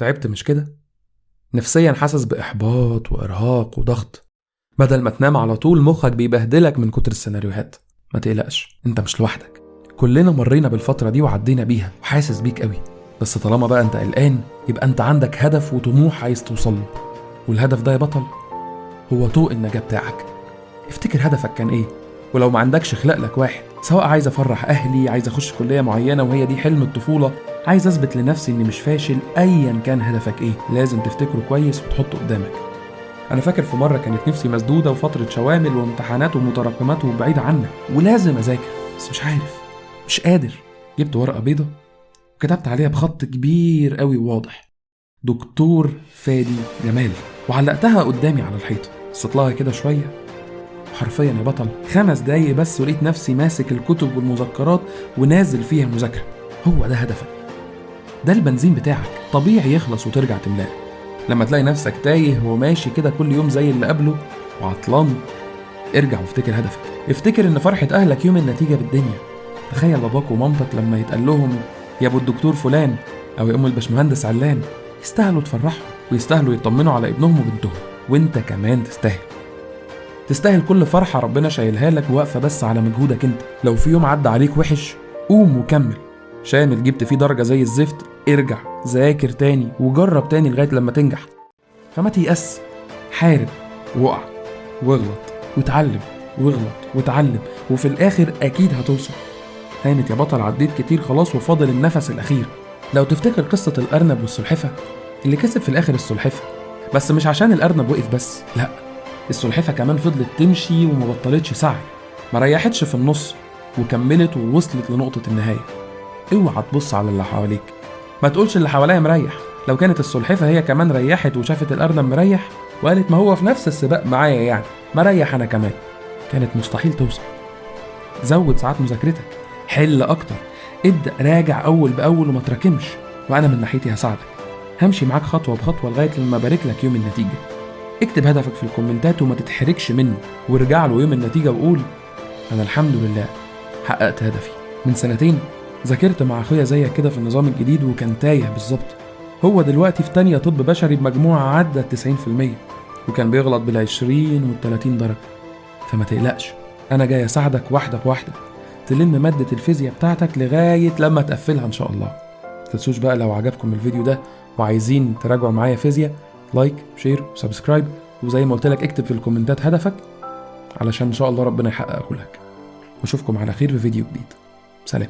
تعبت مش كده؟ نفسيا حاسس بإحباط وإرهاق وضغط، بدل ما تنام على طول مخك بيبهدلك من كتر السيناريوهات. ما تقلقش، انت مش لوحدك، كلنا مرينا بالفترة دي وعدينا بيها وحاسس بيك قوي. بس طالما بقى انت قلقان يبقى انت عندك هدف وطموح عايز توصله، والهدف ده يا بطل هو طوق النجاة بتاعك. افتكر هدفك كان ايه، ولو ما عندكش خلق لك واحد، سواء عايز افرح اهلي، عايز اخش كلية معينة وهي دي حلم الطفولة، عايز اثبت لنفسي اني مش فاشل، ايا كان هدفك ايه لازم تفتكره كويس وتحطه قدامك. انا فاكر في مرة كانت نفسي مسدودة وفترة شوامل وامتحانات ومتراكمات وبعيد عنك ولازم اذاكر، بس مش عارف، مش قادر. جبت ورقة بيضة وكتبت عليها بخط كبير قوي وواضح دكتور فادي جمال، وعلقتها قدامي على الحيطة. بصيت لها كده شوية، حرفيا يا بطل 5 دقايق بس ولقيت نفسي ماسك الكتب والمذكرات ونازل فيها مذاكرة. هو ده هدفك، ده البنزين بتاعك، طبيعي يخلص وترجع تملاه. لما تلاقي نفسك تايه وماشي كده كل يوم زي اللي قبله وعطلان، ارجع وافتكر هدفك. افتكر ان فرحة اهلك يوم النتيجة بالدنيا. تخيل باباك ومامتك لما يتقال لهم يا ابو الدكتور فلان او يا ام الباشمهندس علان، يستاهلوا تفرحوا ويستاهلوا يطمنوا على ابنهم وبنتهم، وانت كمان تستاهل كل فرحة ربنا شايلها لك واقفة بس على مجهودك انت. لو في يوم عدى عليك وحش قوم وكمل، شامل جبت فيه درجة زي الزفت ارجع ذاكر تاني وجرب تاني لغاية لما تنجح. فما تيأس، حارب وقع واغلط وتعلم واغلط وتعلم، وفي الاخر اكيد هتوصل. هانت يا بطل، عديت كتير خلاص وفاضل النفس الاخير. لو تفتكر قصة الارنب والسلحفة، اللي كسب في الاخر السلحفة، بس مش عشان الارنب وقف بس، لا، السلحفة كمان فضلت تمشي وما بطلتش سعي، ما ريحتش في النص وكملت ووصلت لنقطة النهاية. اوعى تبص على اللي حواليك، ما تقولش اللي حواليا مريح. لو كانت السلحفة هي كمان ريحت وشافت الارنب مريح وقالت ما هو في نفس السباق معايا يعني مريح انا كمان، كانت مستحيل توصل. زود ساعات مذاكرتك، حل اكتر، ابدأ راجع اول باول وما تراكمش، وانا من ناحيتي هساعدك، همشي معاك خطوة بخطوة لغاية لما ابارك لك يوم النتيجة. اكتب هدفك في الكومنتات وما تتحركش منه، وارجع له يوم النتيجة وقول انا الحمد لله حققت هدفي. من 2 سنين ذاكرت مع اخويا زيك كده في النظام الجديد وكان تايه بالظبط. هو دلوقتي في تانية طب بشري بمجموعة عدت 90%، وكان بيغلط بال20 وال30 درجة. فما تقلقش، انا جاي اساعدك واحدة بواحدة تلم مادة الفيزياء بتاعتك لغاية لما تقفلها ان شاء الله. متنسوش بقى لو عجبكم الفيديو ده وعايزين تراجعوا معايا فيزياء، لايك شير وسبسكرايب، وزي ما قلت لك اكتب في الكومنتات هدفك علشان ان شاء الله ربنا يحققه لك. واشوفكم على خير في فيديو جديد. سلام.